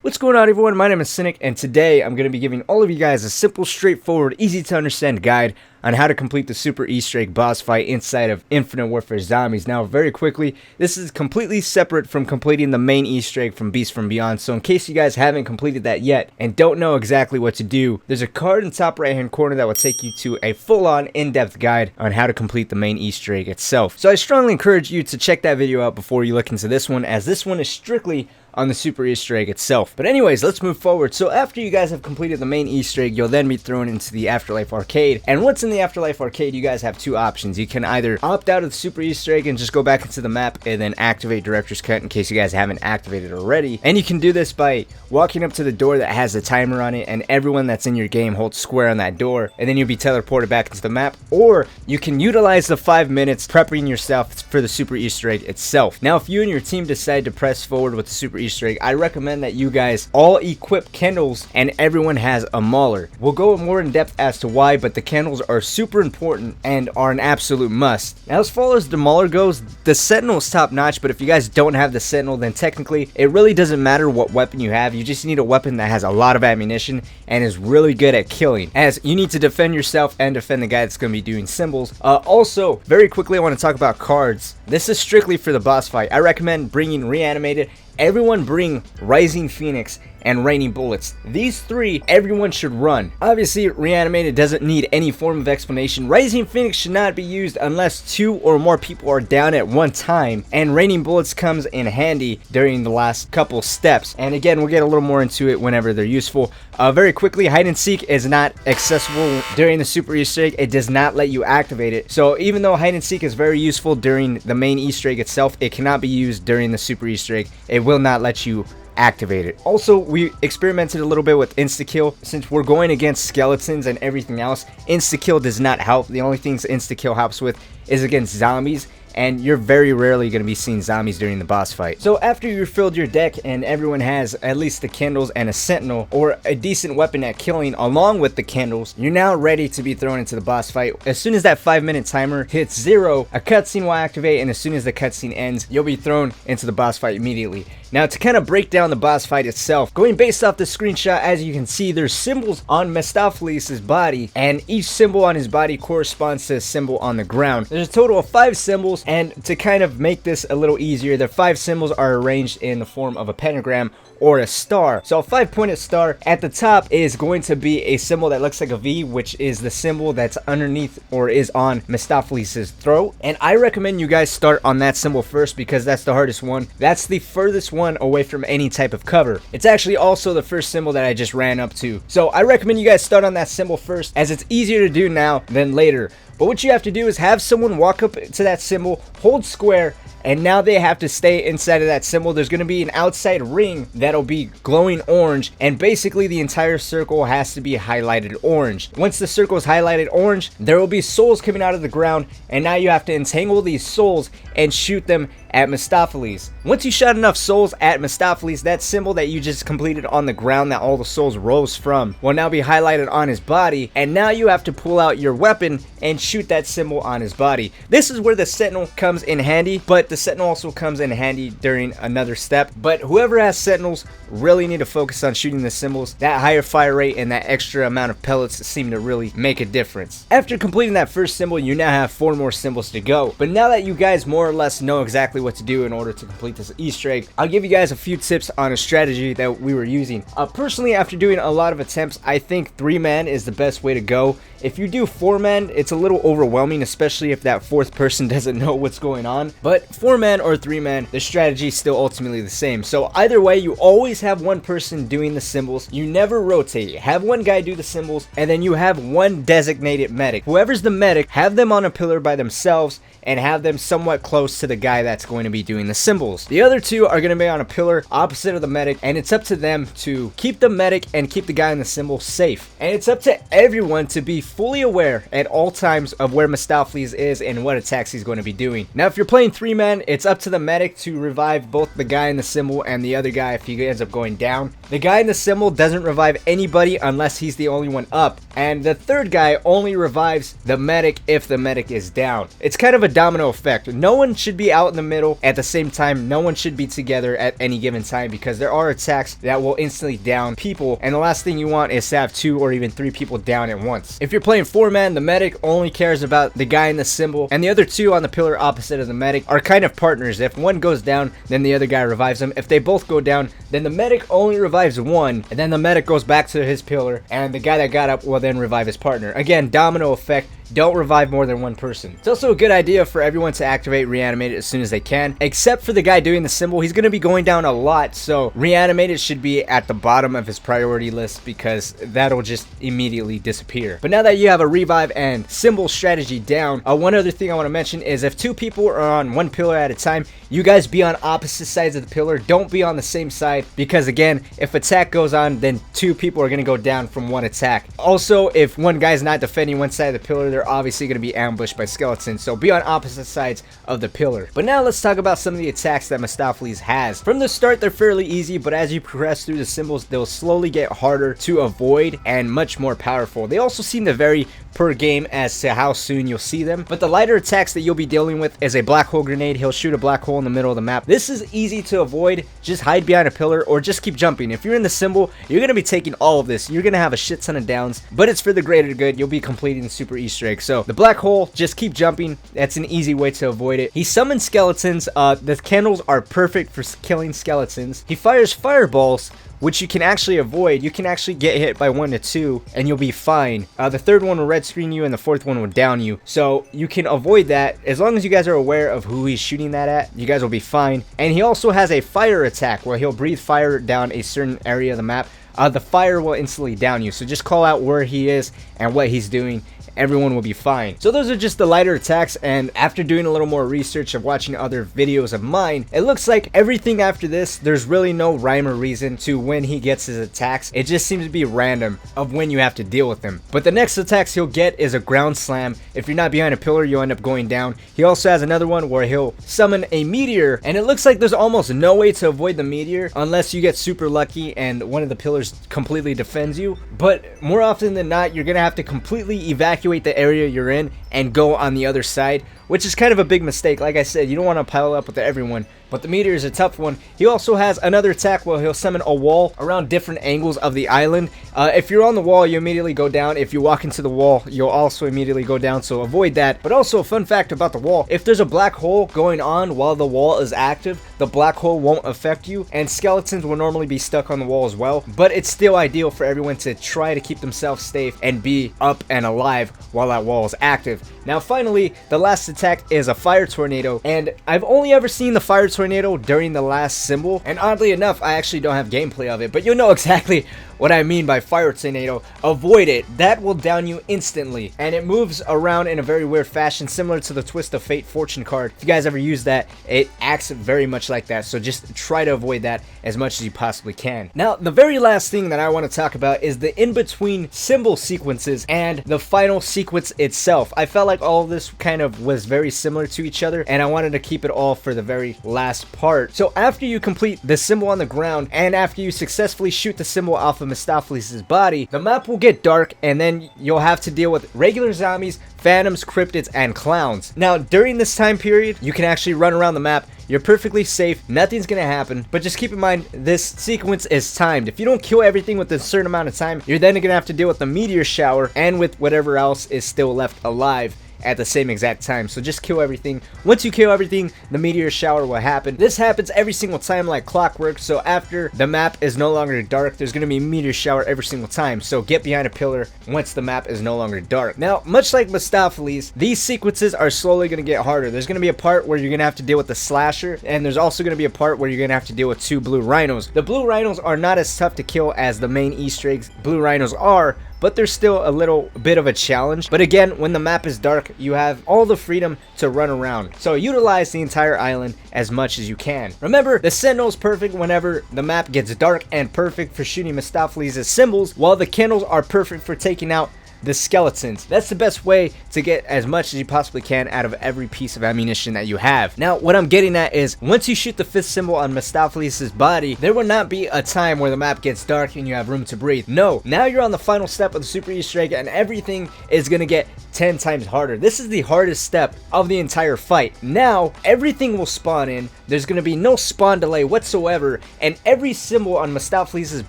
What's going on, everyone? My name is Cynic, and today I'm going to be giving all of you guys a simple, straightforward, easy to understand guide on how to complete the super Easter egg boss fight inside of Infinite Warfare Zombies. Now, very quickly, this is completely separate from completing the main Easter egg from Beast from Beyond, so in case you guys haven't completed that yet and don't know exactly what to do, there's a card in the top right hand corner that will take you to a full-on, in-depth guide on how to complete the main Easter egg itself. So I strongly encourage you to check that video out before you look into this one, as this one is strictly on the super Easter egg itself. But anyways, let's move forward. So after you guys have completed the main Easter egg, you'll then be thrown into the Afterlife Arcade. And once in the Afterlife Arcade, you guys have two options. You can either opt out of the super Easter egg and just go back into the map and then activate Director's Cut in case you guys haven't activated already. And you can do this by walking up to the door that has a timer on it, and everyone that's in your game holds square on that door, and then you'll be teleported back into the map. Or you can utilize the 5 minutes prepping yourself for the super Easter egg itself. Now, if you and your team decide to press forward with the super Easter egg, I recommend that you guys all equip candles and everyone has a mauler. We'll go more in depth as to why, but the candles are super important and are an absolute must. Now, as far as the mauler goes, the Sentinel is top notch, but if you guys don't have the Sentinel, then technically it really doesn't matter what weapon you have. You just need a weapon that has a lot of ammunition and is really good at killing, as you need to defend yourself and defend the guy that's going to be doing symbols. Also, very quickly, I want to talk about cards. This is strictly for the boss fight. I recommend bringing Reanimated. Everyone bring Rising Phoenix and Raining Bullets. These three, everyone should run. Obviously, Reanimated doesn't need any form of explanation. Rising Phoenix should not be used unless 2 or more people are down at one time, and Raining Bullets comes in handy during the last couple steps. And again, we'll get a little more into it whenever they're useful. Very quickly, Hide and Seek is not accessible during the super Easter egg. It does not let you activate it. So even though Hide and Seek is very useful during the main Easter egg itself, it cannot be used during the super Easter egg. It will not let you activate it. Also, we experimented a little bit with insta-kill. Since we're going against skeletons and everything else, insta-kill does not help. The only things insta-kill helps with is against zombies, and you're very rarely going to be seeing zombies during the boss fight. So after you've filled your deck and everyone has at least the candles and a sentinel or a decent weapon at killing along with the candles, you're now ready to be thrown into the boss fight. As soon as that 5-minute timer hits 0, a cutscene will activate, and as soon as the cutscene ends, you'll be thrown into the boss fight immediately. Now, to kind of break down the boss fight itself, going based off the screenshot, as you can see, there's symbols on Mephistopheles' body, and each symbol on his body corresponds to a symbol on the ground. There's a total of 5 symbols, and to kind of make this a little easier, the 5 symbols are arranged in the form of a pentagram or a star. So a 5-pointed star at the top is going to be a symbol that looks like a V, which is the symbol that's underneath or is on Mephistopheles' throat. And I recommend you guys start on that symbol first because that's the hardest one. That's the furthest one away from any type of cover. It's actually also the first symbol that I just ran up to. So I recommend you guys start on that symbol first, as it's easier to do now than later. But what you have to do is have someone walk up to that symbol, hold square, and now they have to stay inside of that symbol. There's going to be an outside ring that'll be glowing orange, and basically the entire circle has to be highlighted orange. Once the circle is highlighted orange, there will be souls coming out of the ground, and now you have to entangle these souls and shoot them at Mephistopheles. Once you shot enough souls at Mephistopheles, that symbol that you just completed on the ground that all the souls rose from will now be highlighted on his body, and now you have to pull out your weapon and shoot that symbol on his body. This is where the Sentinel comes in handy, but the Sentinel also comes in handy during another step. But whoever has Sentinels really need to focus on shooting the symbols. That higher fire rate and that extra amount of pellets seem to really make a difference. After completing that first symbol, you now have 4 more symbols to go. But now that you guys more or less know exactly what to do in order to complete this Easter egg, I'll give you guys a few tips on a strategy that we were using. Personally, after doing a lot of attempts, I think 3-man is the best way to go. If you do 4-man, it's a little overwhelming, especially if that 4th person doesn't know what's going on. But 4-man or 3-man, the strategy is still ultimately the same. So either way, you always have one person doing the symbols. You never rotate. Have one guy do the symbols, and then you have one designated medic. Whoever's the medic, have them on a pillar by themselves and have them somewhat close to the guy that's going to be doing the symbols. The other 2 are going to be on a pillar opposite of the medic, and it's up to them to keep the medic and keep the guy in the symbol safe. And it's up to everyone to be fully aware at all times of where Mephistopheles is and what attacks he's going to be doing. Now, if you're playing 3-man, it's up to the medic to revive both the guy in the symbol and the other guy if he ends up going down. The guy in the symbol doesn't revive anybody unless he's the only one up, and the 3rd guy only revives the medic if the medic is down. It's kind of a domino effect. No one should be out in the middle at the same time. No one should be together at any given time, because there are attacks that will instantly down people, and the last thing you want is to have 2 or even 3 people down at once. If you're playing 4-man, the medic only cares about the guy in the symbol, and the other 2 on the pillar opposite of the medic are kind of partners. If one goes down, then the other guy revives him. If they both go down, then the medic only revives one, and then the medic goes back to his pillar, and the guy that got up will then revive his partner. Again, domino effect. Don't revive more than one person. It's also a good idea for everyone to activate reanimate as soon as they can, except for the guy doing the symbol. He's going to be going down a lot, so reanimated should be at the bottom of his priority list, because that'll just immediately disappear. But now that you have a revive and symbol strategy down, one other thing I want to mention is if 2 people are on one pillar at a time, you guys be on opposite sides of the pillar. Don't be on the same side, because again, if attack goes on, then 2 people are going to go down from one attack. Also, if one guy's not defending one side of the pillar, they're obviously going to be ambushed by skeletons, so be on opposite sides of the pillar. But now let's talk about some of the attacks that Mephistopheles has. From the start, they're fairly easy, but as you progress through the symbols, they'll slowly get harder to avoid and much more powerful. They also seem to vary per game as to how soon you'll see them, but the lighter attacks that you'll be dealing with is a black hole grenade. He'll shoot a black hole in the middle of the map. This is easy to avoid. Just hide behind a pillar or just keep jumping. If you're in the symbol, you're going to be taking all of this. You're going to have a shit ton of downs, but it's for the greater good. You'll be completing the super Easter egg. So the black hole, just keep jumping. That's an easy way to avoid it. He summons skeletons. The candles are perfect for killing skeletons. He fires fireballs, which you can actually avoid. You can actually get hit by 1 to 2 and you'll be fine. The third one will red screen you and the fourth one will down you. So you can avoid that. As long as you guys are aware of who he's shooting that at, you guys will be fine. And he also has a fire attack where he'll breathe fire down a certain area of the map. The fire will instantly down you. So just call out where he is and what he's doing. Everyone will be fine. So those are just the lighter attacks, and after doing a little more research of watching other videos of mine, it looks like everything after this, there's really no rhyme or reason to when he gets his attacks. It just seems to be random of when you have to deal with them. But the next attacks he'll get is a ground slam. If you're not behind a pillar, you'll end up going down. He also has another one where he'll summon a meteor, and it looks like there's almost no way to avoid the meteor unless you get super lucky and one of the pillars completely defends you. But more often than not, you're gonna have to completely evacuate the area you're in and go on the other side, which is kind of a big mistake. Like I said, you don't want to pile up with everyone, but the meteor is a tough one. He also has another attack where he'll summon a wall around different angles of the island. If you're on the wall, you immediately go down. If you walk into the wall, you'll also immediately go down, so avoid that. But also a fun fact about the wall, if there's a black hole going on while the wall is active, the black hole won't affect you, and skeletons will normally be stuck on the wall as well. But it's still ideal for everyone to try to keep themselves safe and be up and alive while that wall is active. Now finally, the last attack is a fire tornado, and I've only ever seen the fire tornado during the last symbol, and oddly enough, I actually don't have gameplay of it, but you'll know exactly what I mean by fire tornado. Avoid it. That will down you instantly, and it moves around in a very weird fashion, similar to the Twist of Fate fortune card. If you guys ever use that, it acts very much like that, so just try to avoid that as much as you possibly can. Now, the very last thing that I want to talk about is the in-between symbol sequences and the final sequence itself. I felt like all of this kind of was very similar to each other, and I wanted to keep it all for the very last part. So after you complete the symbol on the ground, and after you successfully shoot the symbol off of Mephistopheles' body, the map will get dark, and then you'll have to deal with regular zombies, phantoms, cryptids, and clowns. Now, during this time period, you can actually run around the map. You're perfectly safe, nothing's gonna happen, but just keep in mind, this sequence is timed. If you don't kill everything within a certain amount of time, you're then gonna have to deal with the meteor shower and with whatever else is still left alive at the same exact time. So just kill everything. Once you kill everything, the meteor shower will happen. This happens every single time like clockwork, so after the map is no longer dark, there's going to be a meteor shower every single time. So get behind a pillar once the map is no longer dark. Now, much like Mephistopheles, these sequences are slowly going to get harder. There's going to be a part where you're going to have to deal with the slasher, and there's also going to be a part where you're going to have to deal with 2 blue rhinos. The blue rhinos are not as tough to kill as the main Easter eggs blue rhinos are, but there's still a little bit of a challenge. But again, when the map is dark, you have all the freedom to run around. So utilize the entire island as much as you can. Remember, the Sentinel is perfect whenever the map gets dark and perfect for shooting Mephistopheles' symbols, while the candles are perfect for taking out the skeletons. That's the best way to get as much as you possibly can out of every piece of ammunition that you have. Now, what I'm getting at is, once you shoot the 5th symbol on Mistopheles' body, there will not be a time where the map gets dark and you have room to breathe. No, now you're on the final step of the super Easter egg and everything is gonna get 10 times harder. This is the hardest step of the entire fight. Now, everything will spawn in, there's gonna be no spawn delay whatsoever, and every symbol on Mistopheles'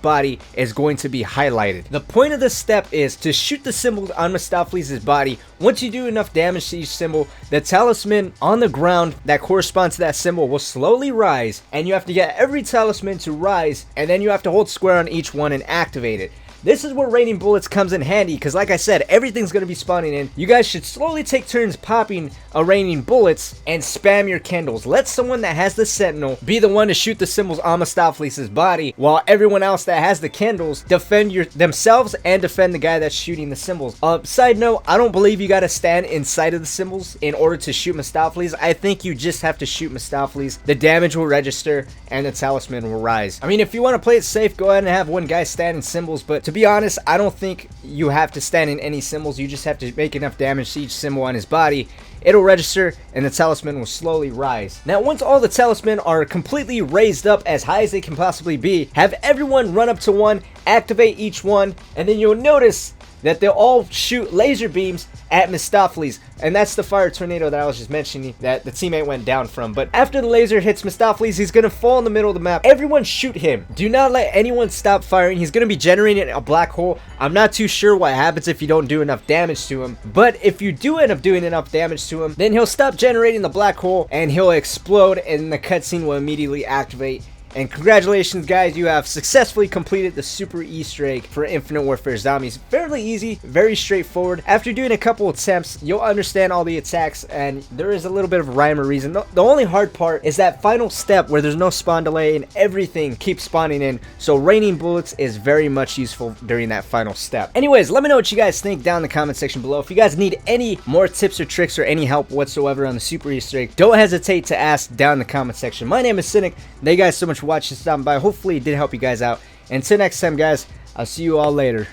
body is going to be highlighted. The point of this step is to shoot the symbols on Mistopheles' body. Once you do enough damage to each symbol, the talisman on the ground that corresponds to that symbol will slowly rise, and you have to get every talisman to rise, and then you have to hold square on each one and activate it. This is where raining bullets comes in handy, because like I said, everything's going to be spawning in. You guys should slowly take turns popping a raining bullets and spam your candles. Let someone that has the sentinel be the one to shoot the symbols on Mistopheles' body, while everyone else that has the candles defend themselves and defend the guy that's shooting the symbols. Side note, I don't believe you got to stand inside of the symbols in order to shoot Mistopheles. I think you just have to shoot Mistopheles. The damage will register and the talisman will rise. I mean, if you want to play it safe, go ahead and have one guy stand in symbols, but to be honest, I don't think you have to stand in any symbols. You just have to make enough damage to each symbol on his body. It'll register and the talisman will slowly rise. Now, once all the talisman are completely raised up as high as they can possibly be, have everyone run up to one, activate each one, and then you'll notice that they'll all shoot laser beams at Mistopheles, and that's the fire tornado that I was just mentioning that the teammate went down from. But after the laser hits Mistopheles, he's gonna fall in the middle of the map. Everyone shoot him. Do not let anyone stop firing. He's gonna be generating a black hole. I'm not too sure what happens if you don't do enough damage to him, but if you do end up doing enough damage to him, then he'll stop generating the black hole and he'll explode, and the cutscene will immediately activate. And congratulations, guys, you have successfully completed the super Easter egg for Infinite Warfare Zombies. Fairly easy, very straightforward. After doing a couple attempts, you'll understand all the attacks, and there is a little bit of rhyme or reason. The only hard part is that final step where there's no spawn delay and everything keeps spawning in, so raining bullets is very much useful during that final step. Anyways, let me know what you guys think down in the comment section below. If you guys need any more tips or tricks or any help whatsoever on the super Easter egg, don't hesitate to ask down in the comment section. My name is Cynic. Thank you guys so much for watching, stopping by. Hopefully it did help you guys out. And until next time, guys, I'll see you all later.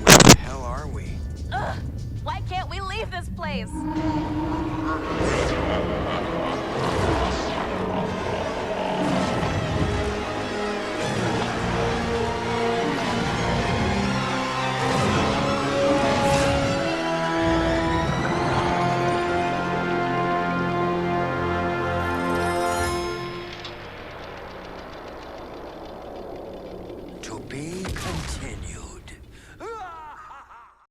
Where the hell are we? Ugh, why can't we leave this place?